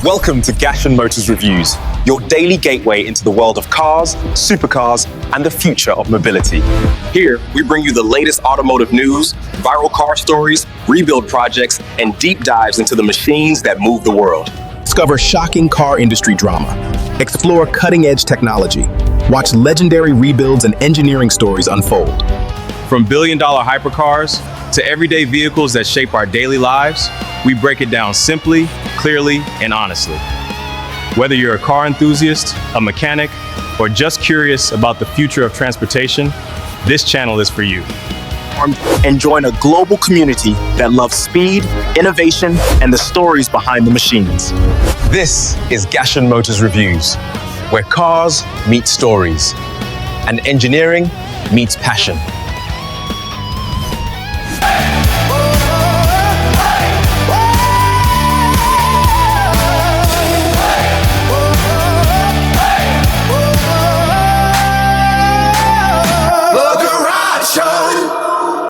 Welcome to Gasion Motors Reviews, your daily gateway into the world of cars, supercars, and the future of mobility. Here, we bring you the latest automotive news, viral car stories, rebuild projects, and deep dives into the machines that move the world. Discover shocking car industry drama. Explore cutting-edge technology. Watch legendary rebuilds and engineering stories unfold. From billion-dollar hypercars to everyday vehicles that shape our daily lives, we break it down simply, clearly, and honestly. Whether you're a car enthusiast, a mechanic, or just curious about the future of transportation, this channel is for you. And join a global community that loves speed, innovation, and the stories behind the machines. This is Gasion Motors Reviews, where cars meet stories and engineering meets passion.